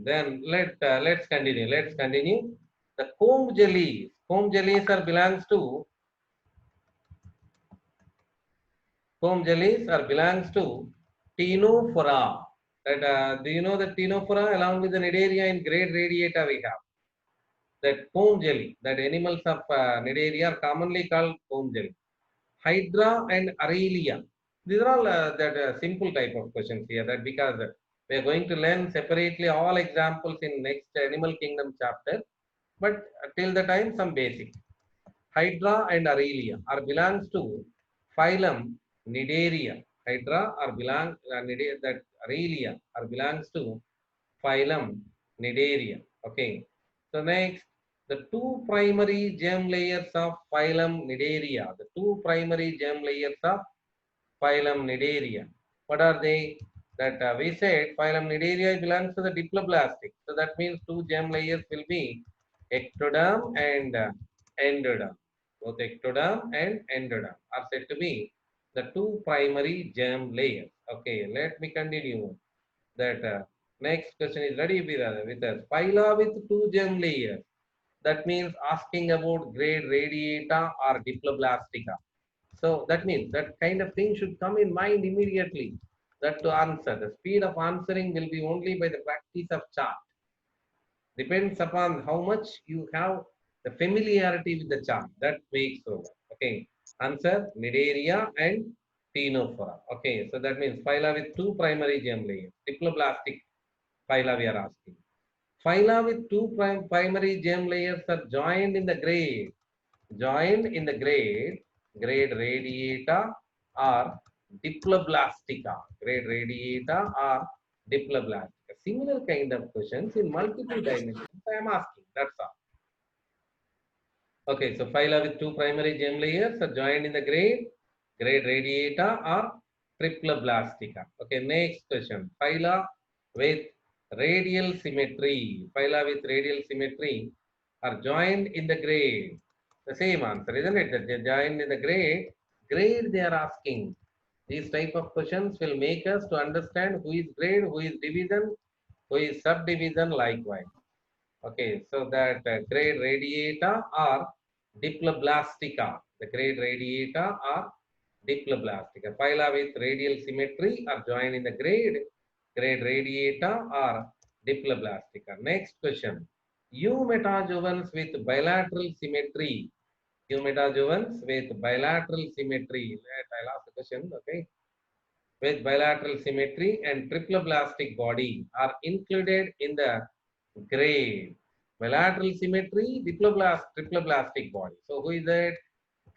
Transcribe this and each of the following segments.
Then let's continue. Let's continue. The comb jellies. Comb jellies are belongs to Ctenophora. That do you know the Ctenophora along with the Cnidaria in grade radiata we have that comb jelly. That animals of Cnidaria are commonly called comb jelly. Hydra and Aurelia. These are all that simple type of questions here. That because we are going to learn separately all examples in next animal kingdom chapter. But till the time some basic. Hydra and Aurelia are belongs to phylum Cnidaria. Hydra are that Aurelia are belongs to phylum Cnidaria. Okay. So next, the two primary germ layers of phylum Cnidaria. The two primary germ layers of phylum Cnidaria. What are they? That we said phylum Cnidaria belongs to the diploblastic. So that means two germ layers will be ectoderm and endoderm. Both ectoderm and endoderm are said to be the two primary germ layers. Okay, let me continue. That next question is ready with us. Phyla with two germ layers. That means asking about grade radiata or diploblastica. So that means that kind of thing should come in mind immediately. That to answer, the speed of answering will be only by the practice of chart. Depends upon how much you have the familiarity with the chart. That makes over. Okay. Answer Cnidaria and Ctenophora. Okay. So that means phyla with two primary germ layers. Diploblastic phyla we are asking. Phyla with two primary germ layers are joined in the grade. Joined in the grade radiata or diploblastica. Grade radiata or diploblastica. Similar kind of questions in multiple dimensions I am asking. That's all. Okay, so phyla with two primary germ layers are joined in the grade radiata or triploblastica. Okay, next question. Phyla with radial symmetry. Phyla with radial symmetry are joined in the grade. The same answer, isn't it? That they joined in the grade. Grade they are asking. These type of questions will make us to understand who is grade, who is division, who is subdivision likewise. Okay, so that grade radiata or diploblastica. The grade radiata or diploblastica. Phyla with radial symmetry are joined in the grade radiata or diploblastica. Next question. Eumetajuvans with bilateral symmetry. Eumetajuvans with bilateral symmetry. I'll ask the question, okay? With bilateral symmetry and triploblastic body are included in the grade. Bilateral symmetry, triploblastic body. So who is that?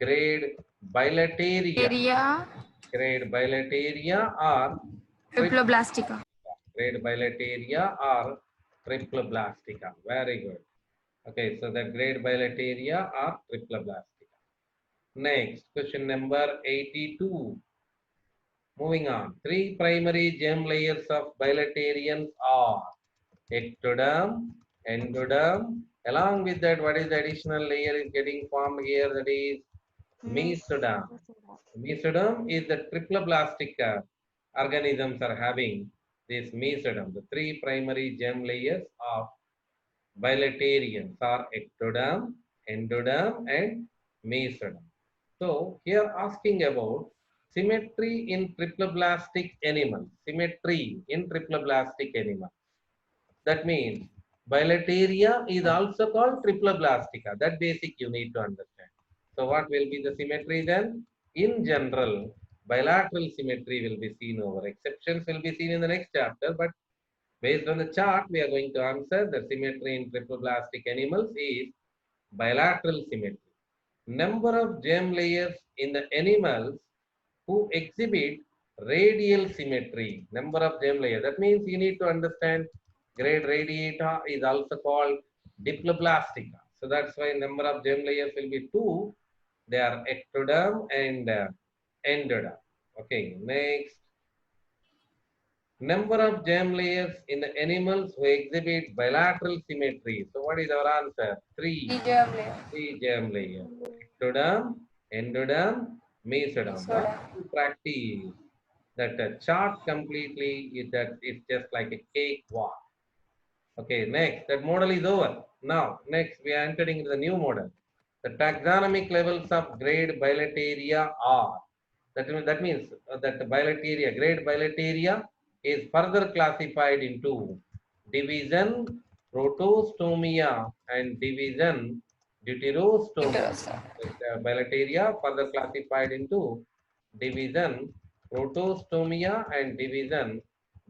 Grade bilateria. Area Grade bilateria or Triploblastica. grade bilateria or triploblastica. Very good. Okay, so the grade bilateria or triploblastica. Next, question number 82. Moving on. Three primary germ layers of bilaterians are ectoderm, endoderm. Along with that, what is the additional layer is getting formed here? That is mesoderm. Mesoderm is the triploblastic organisms are having this mesoderm. The three primary germ layers of bilaterians are ectoderm, endoderm, and mesoderm. So here asking about symmetry in triploblastic animals. Symmetry in triploblastic animals. That means bilateria is also called triploblastica. That basic you need to understand. So what will be the symmetry then? In general, bilateral symmetry will be seen over. Exceptions will be seen in the next chapter, but based on the chart, we are going to answer the symmetry in triploblastic animals is bilateral symmetry. Number of germ layers in the animals who exhibit radial symmetry. Number of germ layers. That means you need to understand grade radiata is also called diploblastica. So that's why number of germ layers will be two. They are ectoderm and endoderm. Okay, next. Number of germ layers in the animals who exhibit bilateral symmetry. So what is our answer? Three. Germ layer. Three germ layers. Ectoderm, endoderm, mesoderm. Once Soda. you practice that chart completely, that it's just like a cake walk. Okay, next, that model is over. Now, next, we are entering into the new model. The taxonomic levels of grade bilateria are. That means that the bilateria, grade bilateria is further classified into division protostomia and division deuterostomia. Interesting. Bilateria further classified into division protostomia and division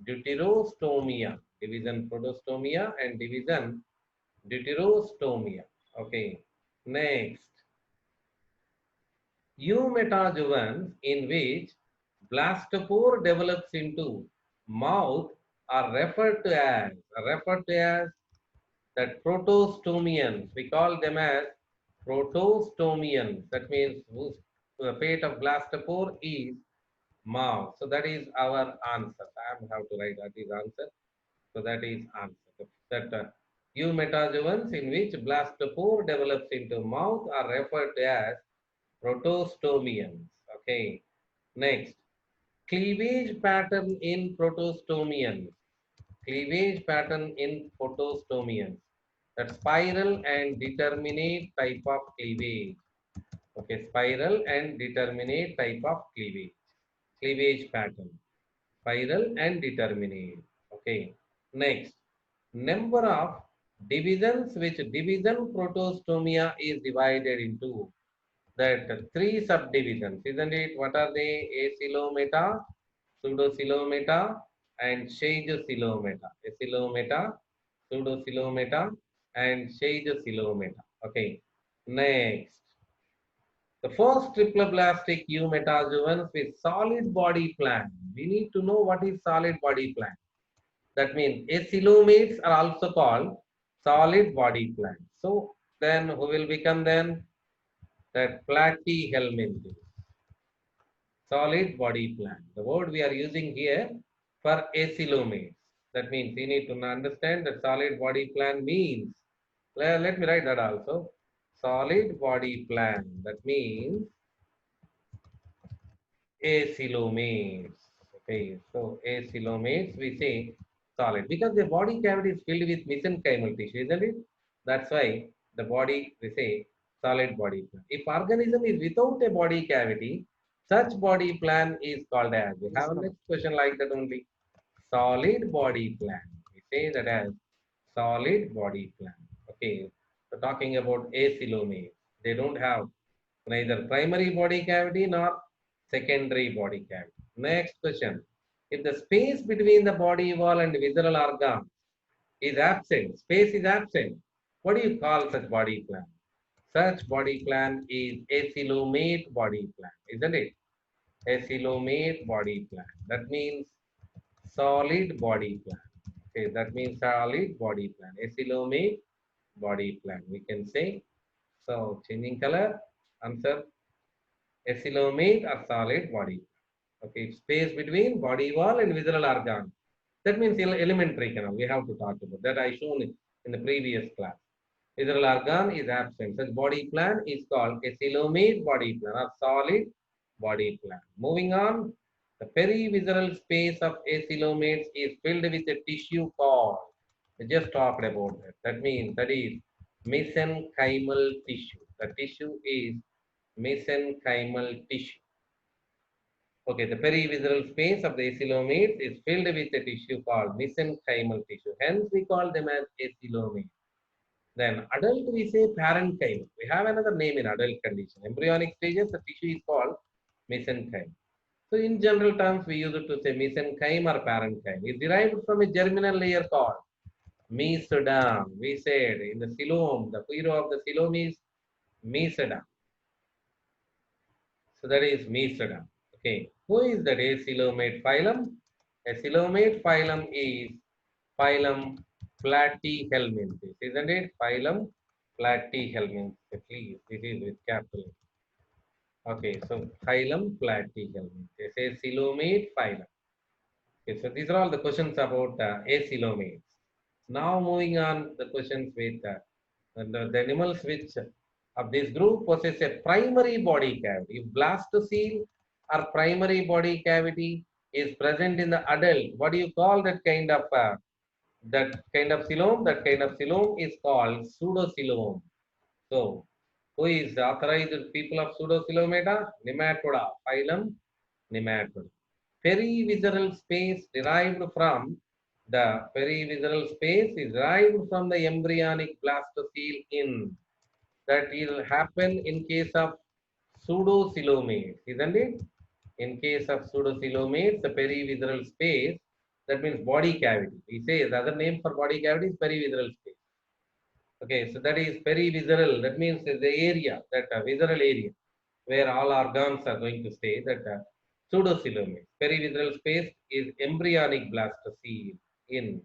deuterostomia. Division protostomia and division deuterostomia. Okay. Next, eumetajuvans in which blastopore develops into mouth are referred to as that protostomians. We call them as protostomians. That means whose the fate of blastopore is mouth. So that is our answer. I have to write that is answer. So that is answer. That eumetajuvans in which blastopore develops into mouth are referred to as protostomians. Okay. Next, cleavage pattern in protostomians. Cleavage pattern in protostomians. That spiral and determinate type of cleavage. Okay, spiral and determinate type of cleavage. Cleavage pattern. Spiral and determinate. Okay. Next, number of divisions which division protostomia is divided into that three subdivisions, isn't it? What are they? Acylometa, pseudocylometa, and scheidosilometa. Acylometa, pseudocylometa, and scheidosilometa. Okay. Next, the first triploblastic eumetajuvans with solid body plan. We need to know what is solid body plan. That means acylomates are also called solid body plan. So then who will become then? That platyhelminthes. Solid body plan. The word we are using here for acylomates. That means you need to understand that solid body plan means. Let me write that also. Solid body plan. That means acylomates. Okay, so acylomates we say solid because the body cavity is filled with mesenchymal tissue, isn't it? That's why the body we say solid body plan. If organism is without a body cavity, such body plan is called as. We have a next question like that only. Solid body plan. We say that as solid body plan. Okay, so talking about acylomates, they don't have neither primary body cavity nor secondary body cavity. Next question. If the space between the body wall and visceral organ is absent, space is absent, what do you call such body plan? Such body plan is acylomate body plan, isn't it? Acylomate body plan. That means solid body plan. Okay, that means solid body plan. Acylomate body plan. We can say. So changing color, answer acylomate or solid body. Okay, space between body wall and visceral organ. That means elementary canal. We have to talk about that. I shown it in the previous class. Visceral organ is absent. Such body plan is called acylomate body plan or solid body plan. Moving on, the perivisceral space of acylomates is filled with a tissue called. We just talked about that. That means that is mesenchymal tissue. The tissue is mesenchymal tissue. Okay, the perivisceral space of the acylomates is filled with a tissue called mesenchymal tissue. Hence, we call them as acylomates. Then, adult we say parenchyma. We have another name in adult condition. Embryonic stages, the tissue is called mesenchyme. So, in general terms, we use it to say mesenchyme or parenchyme. It's derived from a germinal layer called mesoderm. We said in the coelom, the hero of the coelom is mesoderm. So that is mesoderm. Okay. Who is that acylomate phylum? Acylomate phylum is phylum Platyhelminthes, isn't it? Phylum Platyhelminthes. Please, this is with capital. Okay, so phylum Platyhelminthes, acylomate phylum. Okay, so these are all the questions about acoelomates. Now moving on, the questions with the animals which of this group possess a primary body cavity. If blastocele or primary body cavity is present in the adult, what do you call that kind of That kind of coelom is called pseudocoelom. So, who is the authorized people of pseudocoelomata? Nematoda, phylum Nematode. Perivisceral space derived from the embryonic blastocoele in that will happen in case of pseudocoelomates, isn't it? In case of pseudocoelomates, the perivisceral space, that means body cavity. We say the other name for body cavity is perivisceral space. Okay, so that is perivisceral. That means the area, that visceral area, where all organs are going to stay. That pseudocoelomates. Perivisceral space is embryonic blastocoele in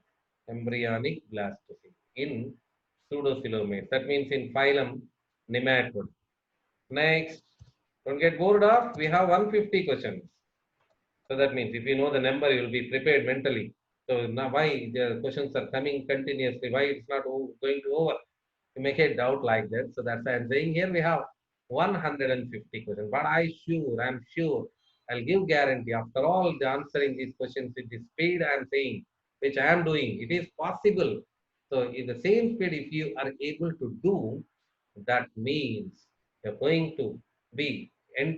pseudocoelomates. That means in phylum Nematode. Next, don't get bored of. We have 150 questions. So that means if you know the number, you will be prepared mentally. So now why the questions are coming continuously? Why it's not going to over? You make a doubt like that. So that's why I'm saying here we have 150 questions. But I'm sure, I'll give guarantee after all the answering these questions with the speed I'm saying, which I am doing, it is possible. So in the same speed, if you are able to do, that means you're going to be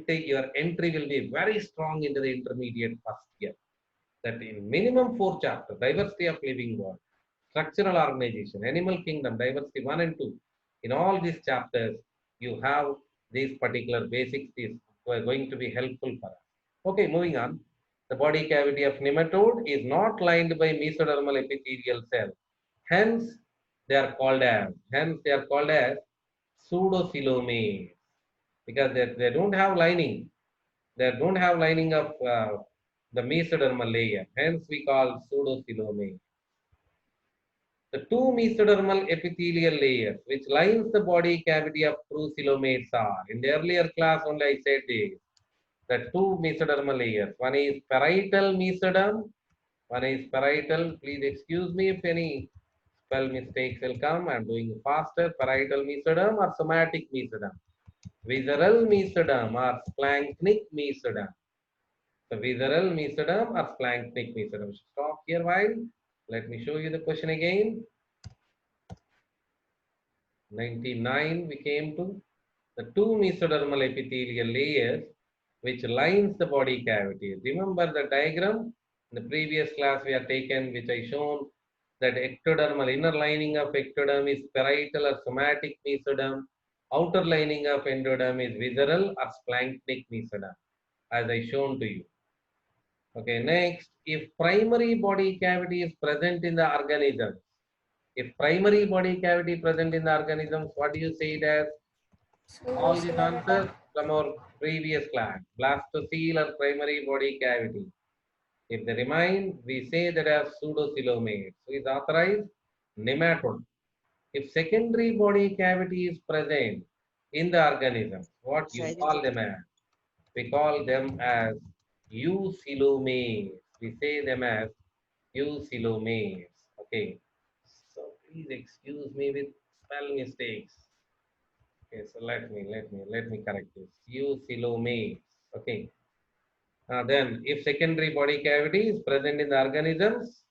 your entry will be very strong into the intermediate first year. That in minimum 4 chapters, diversity of living world, structural organization, animal kingdom, diversity 1 and 2. In all these chapters, you have these particular basics is going to be helpful for us. Okay, moving on. The body cavity of nematode is not lined by mesodermal epithelial cells. Hence, they are called as pseudocoelomates because they don't have lining. They don't have lining of the mesodermal layer. Hence, we call pseudocoelomates. The two mesodermal epithelial layers which lines the body cavity of true coelomates are, in the earlier class only I said this, the two mesodermal layers. One is parietal mesoderm, one is parietal. Please excuse me if any spell mistakes will come. I'm doing faster. Parietal mesoderm or somatic mesoderm. Visceral mesoderm or splanchnic mesoderm. The visceral mesoderm or splanchnic mesoderm. Stop here while. Let me show you the question again. 99 we came to the two mesodermal epithelial layers which lines the body cavity. Remember the diagram in the previous class we have taken, which I shown that ectodermal inner lining of ectoderm is parietal or somatic mesoderm, outer lining of endoderm is visceral or splanchnic mesoderm, as I shown to you. Okay, next, if primary body cavity is present in the organism, if primary body cavity present in the organisms, what do you say it as? All these Pseudocoelomata. answers from our previous class. Blastocoele or primary body cavity. If they remain, we say that as pseudocoelomates. So is authorized nematode. If secondary body cavity is present in the organism, what you call them as? We call them as eucoelomates. We say them as eucoelomates. Okay. So please excuse me with spell mistakes. Okay, so let me correct this. Eucoelomates. Okay. Then, if secondary body cavity is present in the organisms,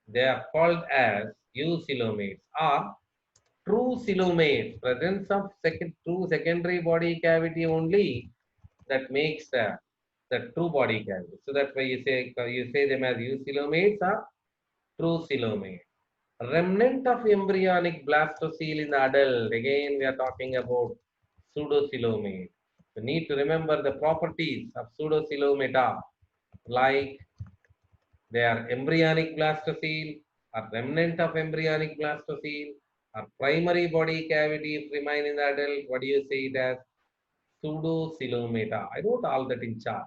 they are called as eucoelomates or true coelomates. Presence of true secondary body cavity only that makes the true body cavity. So that's why you say them as eucoelomates or true coelomates. Remnant of embryonic blastocoele in the adult. Again, we are talking about pseudocoelomate. You need to remember the properties of pseudocoelomata, like they are embryonic blastocoele, or remnant of embryonic blastocoele, or primary body cavity if remain in the adult. What do you say it as? Pseudocoelomata. I wrote all that in chart.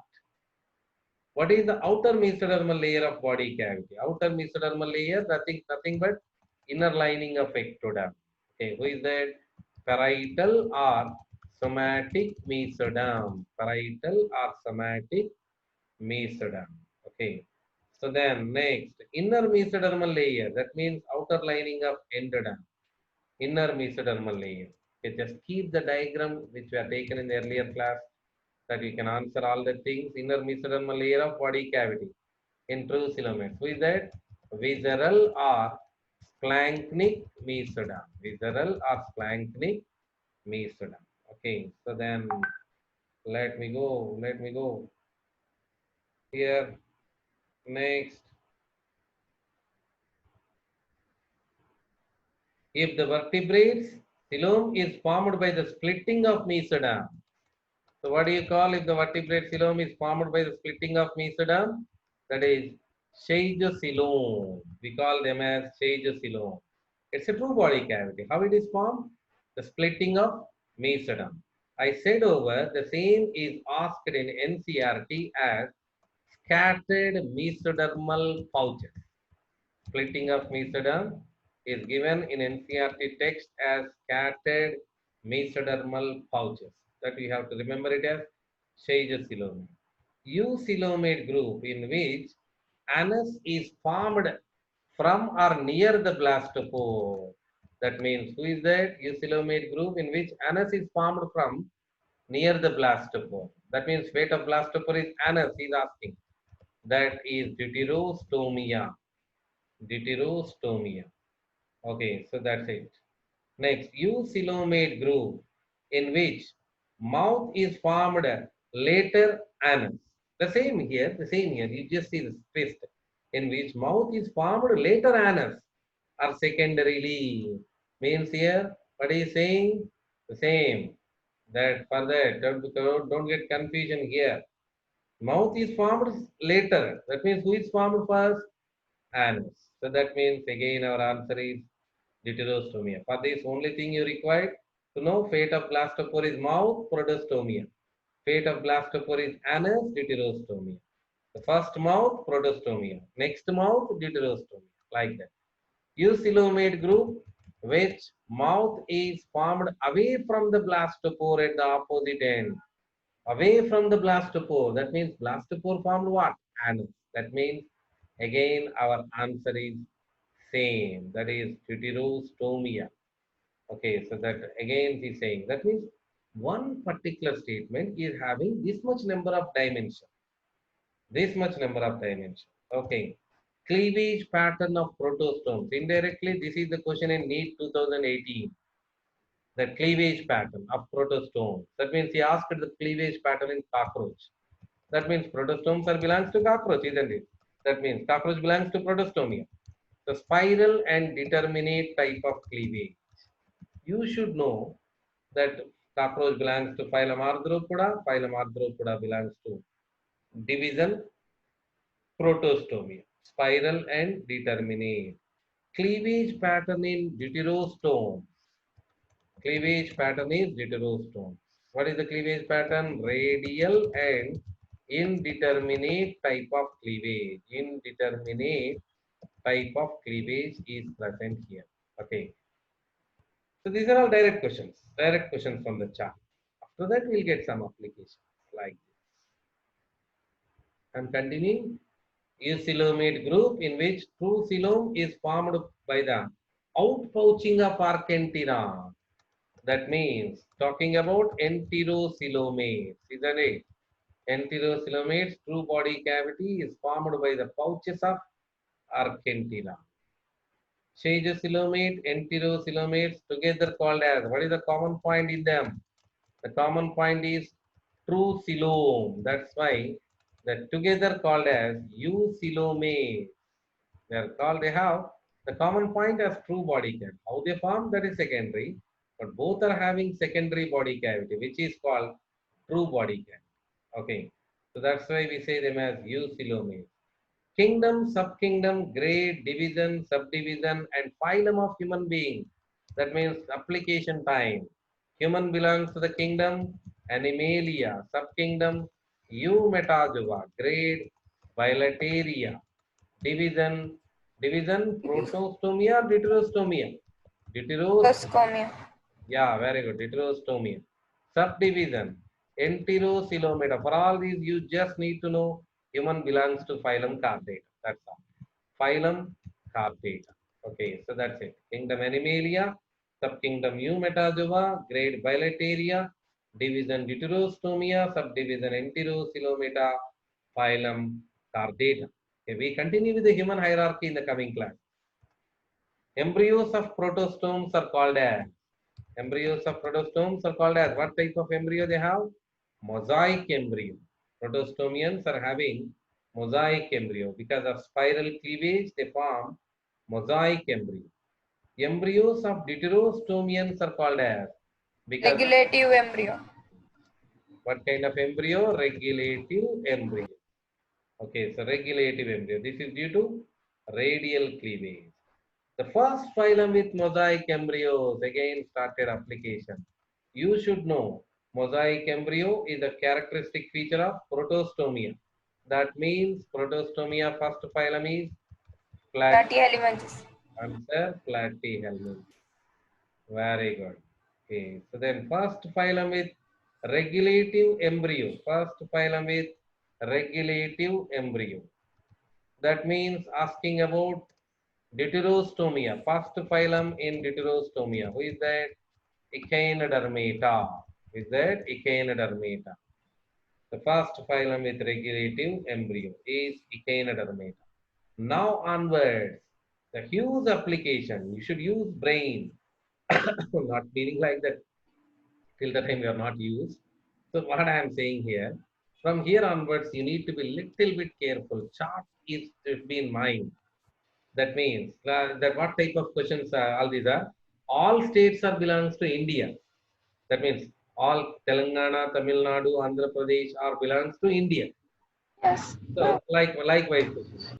What is the outer mesodermal layer of body cavity? Outer mesodermal layer, nothing but inner lining of ectoderm. Okay, who is that? Parietal or somatic mesoderm. Parietal or somatic mesoderm. Okay. So then next, inner mesodermal layer. That means outer lining of endoderm. Inner mesodermal layer. Okay, just keep the diagram which we have taken in the earlier class that you can answer all the things. Inner mesodermal layer of body cavity in true coelomates. Who is that? Visceral or splanchnic mesoderm. Visceral or splanchnic mesoderm. Okay, so then let me go. Let me go here. Next, if the vertebrates coelom is formed by the splitting of mesoderm. So what do you call if the vertebrate coelom is formed by the splitting of mesoderm? That is schistocoelom. We call them as schistocoelom. It's a true body cavity. How it is formed? The splitting of mesoderm. I said over the same is asked in NCERT as scattered mesodermal pouches. Splitting of mesoderm is given in NCERT text as scattered mesodermal pouches. That we have to remember it as schistocoelom. Eucoelomate group in which anus is formed from or near the blastopore. That means who is that? Eucoelomate group in which anus is formed from near the blastopore. That means fate of blastopore is anus, he is asking. That is deuterostomia. Deuterostomia. Okay, so that's it. Next, eucoelomate group in which mouth is formed later anus. The same here. You just see this twist. In which mouth is formed later anus or secondarily. Means here, what is saying? The same. That for that, don't get confusion here. Mouth is formed later. That means who is formed first? Anus. So that means again our answer is deuterostomia. For this, only thing you require to know fate of blastopore is mouth, protostomia. Fate of blastopore is anus, deuterostomia. The first mouth, protostomia. Next mouth, deuterostomia. Like that. Eucoelomate group, which mouth is formed away from the blastopore at the opposite end. Away from the blastopore. That means blastopore formed what? Anus. That means again our answer is same. That is deuterostomia. Okay, so that again he's saying that means one particular statement is having this much number of dimensions. This much number of dimensions. Okay. Cleavage pattern of protostomes. Indirectly, this is the question in NEET 2018. The cleavage pattern of protostomes. That means he asked the cleavage pattern in cockroach. That means protostomes are belongs to cockroach, isn't it? That means cockroach belongs to protostomia. The spiral and determinate type of cleavage. You should know that cockroach belongs to phylum Arthropoda. Phylum Arthropoda belongs to division protostomia. Spiral and determinate. Cleavage pattern in deuterostome. Cleavage pattern is deuterostome. What is the cleavage pattern? Radial and indeterminate type of cleavage. Indeterminate type of cleavage is present here. Okay. So these are all direct questions from the chart. After that, we'll get some applications like this. I'm continuing. Eucoelomate group in which true coelom is formed by the outpouching of archenteron. That means talking about enterocoelomates, isn't it? Enterocoelomates true body cavity is formed by the pouches of archenteron. Schistocoelomate, enterocoelomates together called as, what is the common point in them? The common point is true coelom. That's why they're together called as eucoelomate. They have the common point as true body cavity. How they form, that is secondary, but both are having secondary body cavity, which is called true body cavity. Okay, so that's why we say them as eucoelomate. Kingdom, subkingdom, grade, division, subdivision, and phylum of human being. That means application time. Human belongs to the kingdom Animalia, subkingdom Eumetazoa, grade Bilateria, division, protostomia, deuterostomia. Oscomia. Yeah, very good. Deuterostomia. Subdivision, enterocoelomata. For all these, you just need to know human belongs to phylum Chordata. That's all. Phylum Chordata. Okay, so that's it. Kingdom Animalia, subkingdom Eumetazoa, grade Bilateria, division Deuterostomia, subdivision enterocoelomata, phylum Chordata. Okay, we continue with the human hierarchy in the coming class. Embryos of protostomes are called as. Embryos of protostomes are called as. What type of embryo they have? Mosaic embryo. Protostomians are having mosaic embryo. Because of spiral cleavage, they form mosaic embryo. Embryos of deuterostomians are called as. Because Regulative embryo. what kind of embryo? Regulative embryo. Okay, so regulative embryo. This is due to radial cleavage. The first phylum with mosaic embryos again started application. You should know mosaic embryo is a characteristic feature of protostomia. That means protostomia first phylum is Platyhelminthes. answer platyhelminth. Very good. Okay, so then first phylum with regulative embryo. First phylum with regulative embryo. That means asking about deuterostomia. First phylum in deuterostomia. Who is that? Echinodermata. Is that Echinodermata? The first phylum with regulative embryo is Echinodermata. Now onwards, the huge application. You should use brain. Not meaning like that till the time you are not used. So what I am saying here, from here onwards, you need to be little bit careful. Chart is to be in mind. That means that what type of questions all these are? All states are belongs to India. That means all Telangana, Tamil Nadu, Andhra Pradesh are belongs to India. Yes. So likewise,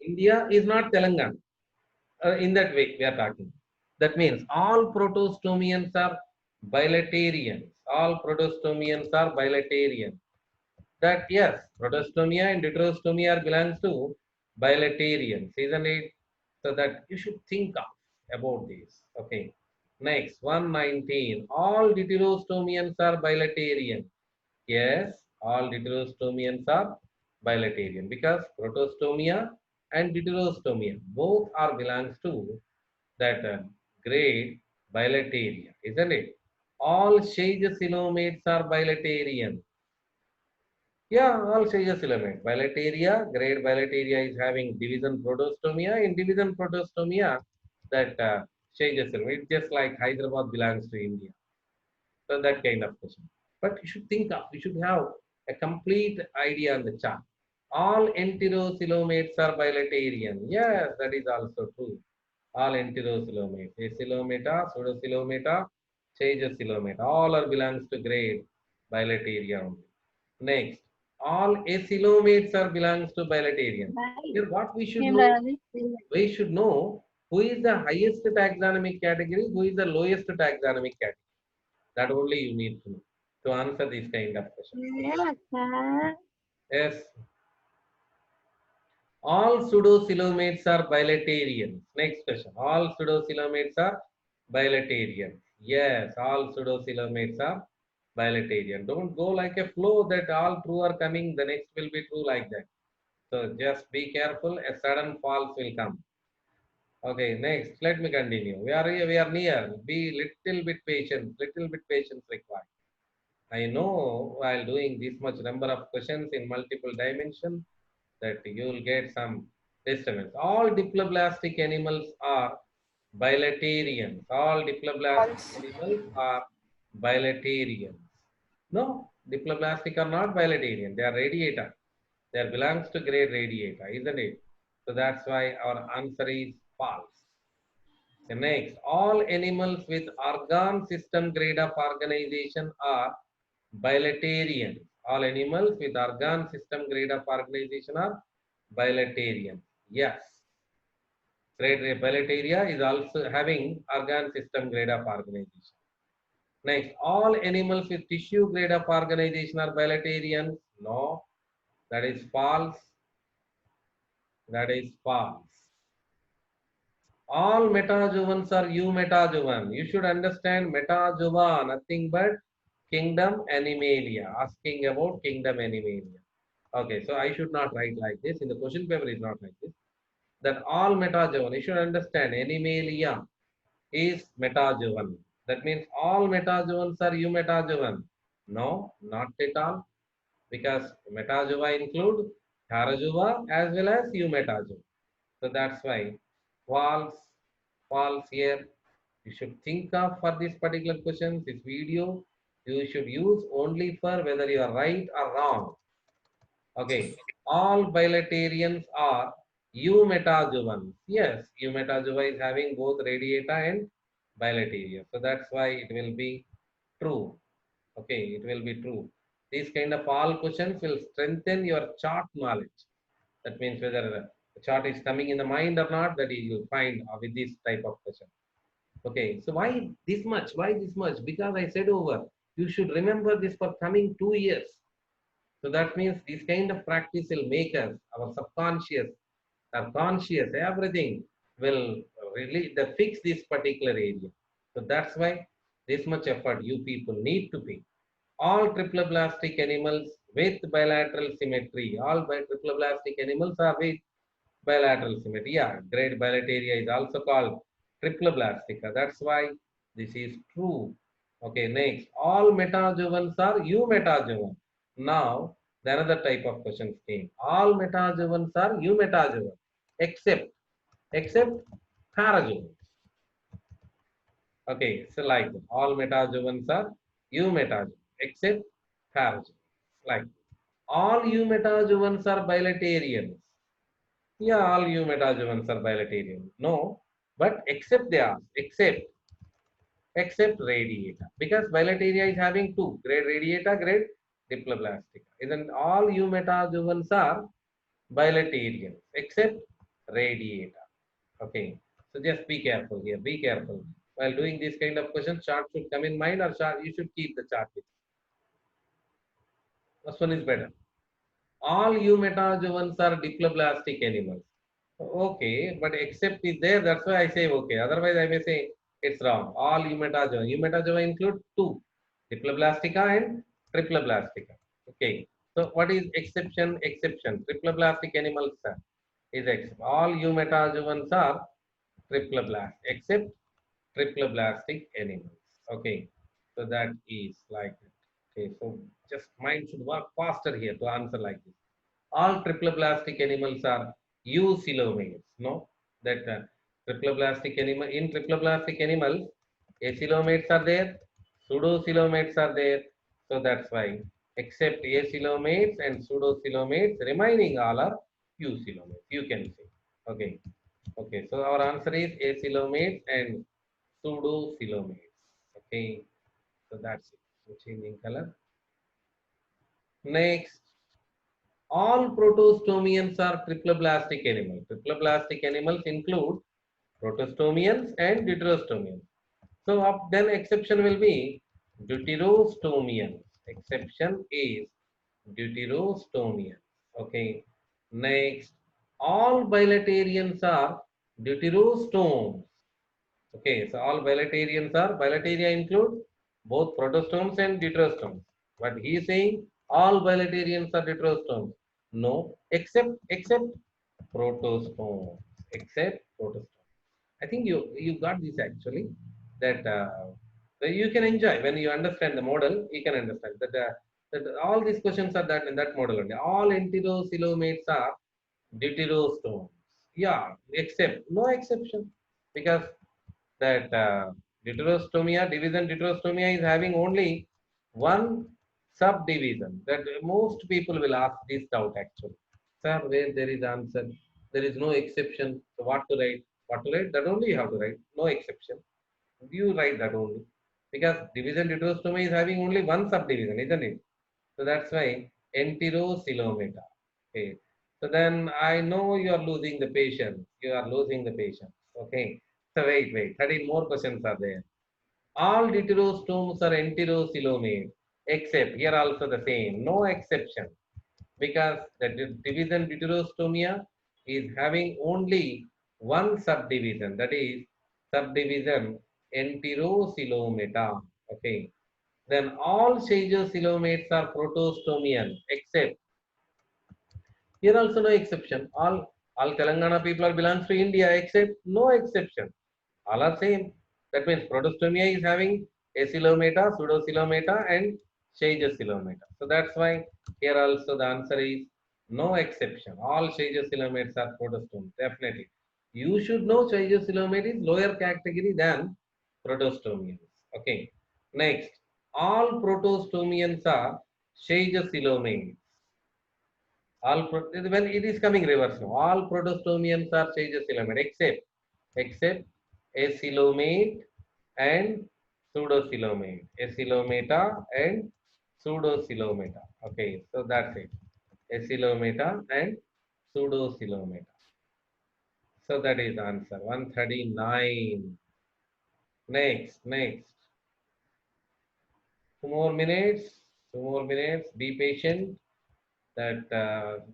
India is not Telangana. In that way, we are talking. That means all protostomians are bilaterians. All protostomians are bilaterians. That yes, protostomia and deuterostomia belongs to bilaterians, isn't it? So that you should think of about this. Okay. Next, 119. All deuterostomians are bilaterian. Yes, all deuterostomians are bilaterian because protostomia and deuterostomia both are belongs to that grade bilateria, isn't it? All Shagecoelomates are bilaterian. Yeah, all Shagecoelomates. Bilateria, grade bilateria is having division protostomia. In division protostomia, that Shagecoelomate, just like Hyderabad belongs to India. So that kind of question. But you should think of, you should have a complete idea on the chart. All enterocoelomates are bilaterian. Yes, that is also true. All enterocoelomates. Acoelomata, pseudocoelomata, Shagecoelomata. All are belongs to grade bilateria only. Next, all acoelomates are belongs to bilaterian. Here, what we should know who is the highest taxonomic category, who is the lowest taxonomic category. That only you need to know to answer this kind of question. Yes. All pseudocoelomates are bilaterians. Next question. All pseudocoelomates are bilaterians. Yes, all pseudocoelomates are bilaterian. Don't go like a flow that all true are coming, the next will be true like that. So just be careful, a sudden false will come. Okay, next, let me continue. We are near. Be little bit patient, required. I know while doing this much number of questions in multiple dimensions that you will get some disturbance. All diploblastic animals are bilaterians. All diploblastic animals are bilaterians. No, diploblastic are not bilaterian. They are radiata. They belongs to grade radiata, isn't it? So that's why our answer is false. The next, all animals with organ system grade of organization are bilaterian. All animals with organ system grade of organization are bilaterian. Yes. Grade bilateria is also having organ system grade of organization. Next, all animals with tissue grade of organization are bilaterian. No, that is false. That is false. All metazoans are eumetazoan. You should understand metazoa, nothing but kingdom Animalia. Asking about kingdom Animalia. Okay, so I should not write like this. In the question paper, is not like this. That all metazoan, you should understand Animalia is metazoan. That means all metazoans are eumetazoan. No, not at all. Because metazoa include parazoa as well as eumetazoa. So that's why false, false here. You should think of for this particular question, this video, you should use only for whether you are right or wrong. Okay, all bilaterians are eumetazovans. Yes, eumetazova is having both radiata and bilateria. So that's why it will be true. Okay, it will be true. These kind of all questions will strengthen your chart knowledge. That means whether the chart is coming in the mind or not, that you will find with this type of question. Okay, so why this much? Why this much? Because I said over, you should remember this for coming 2 years. So that means this kind of practice will make us, our subconscious, our conscious, everything will really fix this particular area. So that's why this much effort you people need to pay. All triploblastic animals with bilateral symmetry, all triploblastic animals are with bilateral symmetry. Yeah, great bilateria is also called triploblastica. That's why this is true. Okay, next, all metazoans are eumetazoan. Now, the another type of questions came. All metazoans are eumetazoan, except parazoans. Okay, so like that. All metazoans are eumetazoan, except parazoans. Like all eumetazoans are bilaterians. Yeah, all eumetazoans are bilaterian. No, but except they are, except radiata. Because bilateria is having two, grade radiata, grade diploblastica. Isn't all eumetazoans are bilaterians, except radiata. Okay, so just be careful here, be careful. While doing this kind of questions, chart should come in mind or chart, you should keep the chart with you. This one is better. All eumetazoans are diploblastic animals. Okay, but except is there, that's why I say okay. Otherwise, I may say it's wrong. All eumetazoa. Eumetazoa include two, diploblastica and triploblastica. Okay. So what is exception? Exception. Triploblastic animals is exception. All eumetazoans are triploblast, except triploblastic animals. Okay. So that is like it. Okay. So just mind should work faster here to answer like this. All triploblastic animals are eucoelomates. No, that triploblastic animal in triploblastic animals, acoelomates are there, pseudocoelomates are there. So that's why, except acoelomates and pseudocoelomates, remaining all are eucoelomates. You can say. Okay. Okay. So our answer is acoelomates and pseudocoelomates. Okay. So that's it. So changing color. Next. All protostomians are triploblastic animals. Triploblastic animals include protostomians and deuterostomians. So then exception will be deuterostomians. Exception is deuterostomians. Okay. Next, all bilaterians are deuterostomes. Okay, so all bilaterians are, bilateria include both protostomes and deuterostomes. But he is saying all bilaterians are deuterostomes. No, except protostomes. Except protostomes. I think you got this actually. That you can enjoy when you understand the model. You can understand that all these questions are that in that model only. All enterocoelomates are deuterostomes. Yeah, except no exception because that deuterostomia, division deuterostomia is having only one subdivision. That most people will ask this doubt actually. Sir, where there is answer, there is no exception. So what to write? What to write? That only you have to write. No exception. You write that only. Because division deuterostomia is having only one subdivision, isn't it? So that's why enterocoelomata. Okay. So then I know you are losing the patience. You are losing the patience. Okay. So wait. 13 more questions are there. All deuterostomes are enterocoelomate, except here also the same. No exception. Because the division deuterostomia is having only one subdivision. That is subdivision enterocoelomata. Okay. Then all Shager-coelomates are protostomian, except here also no exception. All Telangana people are belongs to India, except no exception. All are same. That means protostomia is having acoelomata, pseudocoelomata, and Shager-coelomata. So that's why here also the answer is no exception. All Shager-coelomates are protostomes, definitely. You should know Scheizoscilomate is lower category than protostomians. Okay. Next, all protostomians are Scheizoscilomates. When it is coming reverse now, all protostomians are Scheizoscilomate except acylomate and pseudocylomate. Acylomata and pseudocylomata. Okay, so that's it. Acylomata and pseudocylomata. So that is answer 139. Next. 2 more minutes. 2 more minutes. Be patient. That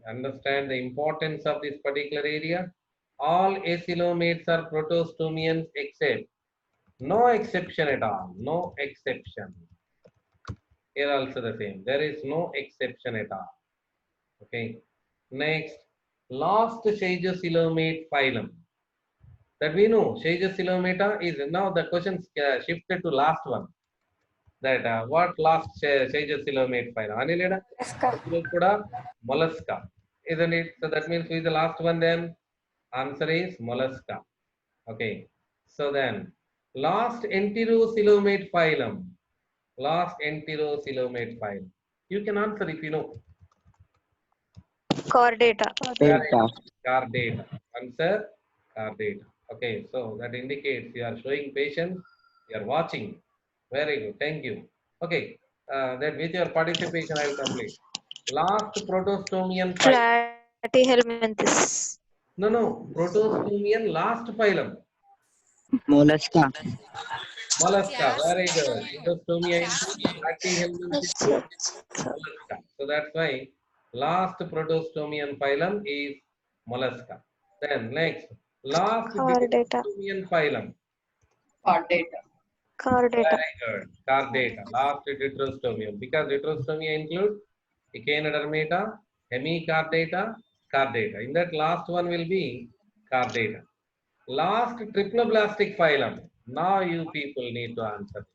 understand the importance of this particular area. All acylomates are protostomians except no exception at all. No exception. Here also the same. There is no exception at all. Okay. Next, last Scheizoscilomate phylum. That we know Scheizoscilomata is now the question shifted to last one. That what last Scheizoscilomate phylum? Anileda? Mollusca. Mollusca. Isn't it? So that means who is the last one then? Answer is Mollusca. Okay. So then, last Enterocoelomate phylum. Last Enterocoelomate phylum. You can answer if you know. Chordata. Data. Chordata. Answer Chordata. Okay, so that indicates you are showing patience, you are watching. Very good, thank you. Okay, that with your participation I will complete. Last protostomian phylum. Platyhelminthes. No, protostomian last phylum. Mollusca. Mollusca, very good. Protostomia includes platyhelminthes to mollusca. So that's why last protostomian phylum is mollusca. Then next, last Chordata. Deuterostomian phylum. Chordata. Very good. Chordata, last Deuterostomium. Because Deuterostomia includes Echinodermata, Hemichordata, Chordata. In that last one will be Chordata. Last triploblastic phylum. Now you people need to answer.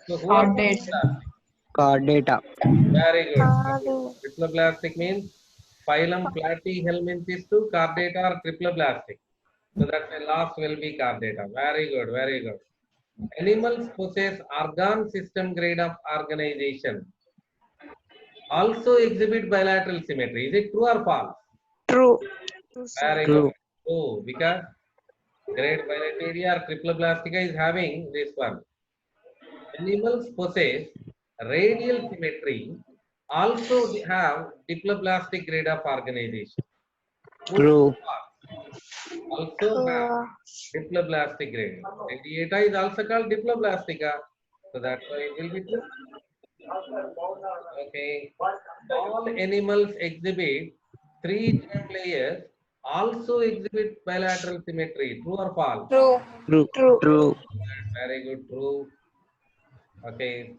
So who are triploblastic? Chordata. Very good. Chordu. Triploblastic means phylum Platyhelminthes to Chordata or triploblastic. So that's the last will be Chordata. Very good, very good. Animals possess organ system grade of organization. Also exhibit bilateral symmetry. Is it true or false? True. Very True. good. True, because grade bilateria or triploblastica is having this one. Animals possess radial symmetry. Also they have diploblastic grade of organization. True. Also have diploblastic grade. Radiata is also called diploblastica. So that's why it will be true. Okay. All animals exhibit 3 germ layers, also exhibit bilateral symmetry. True or false? True. True. True. True. Very good. True. Okay.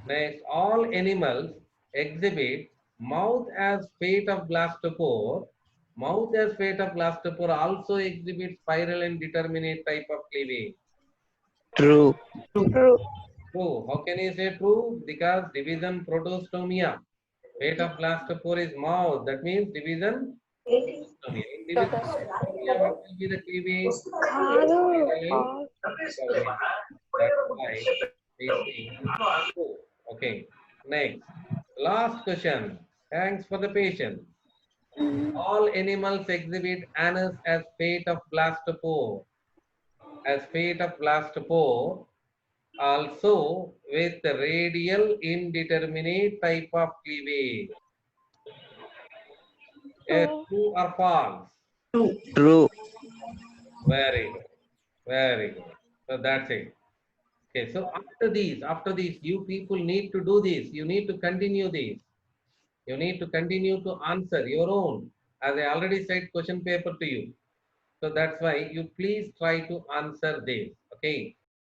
Next, all animals exhibit mouth as fate of blastopore. Mouth as fate of blastopore also exhibits spiral and determinate type of cleavage. True. True. True. How can you say true? Because division protostomia. Fate of blastopore is mouth. That means division protostomia. In division protostomia, what will be the cleavage? Chordu. Spiral. That's why we see true. Okay. Next. Last question. Thanks for the patience. All animals exhibit anus as fate of blastopore. As fate of blastopore, also with radial indeterminate type of cleavage. Yes, true or false? True. Very good. Very good. So that's it. Okay, so after these, you people need to do this. You need to continue this. You need to continue to answer your own. As I already said, question paper to you. So that's why you please try to answer this. Okay.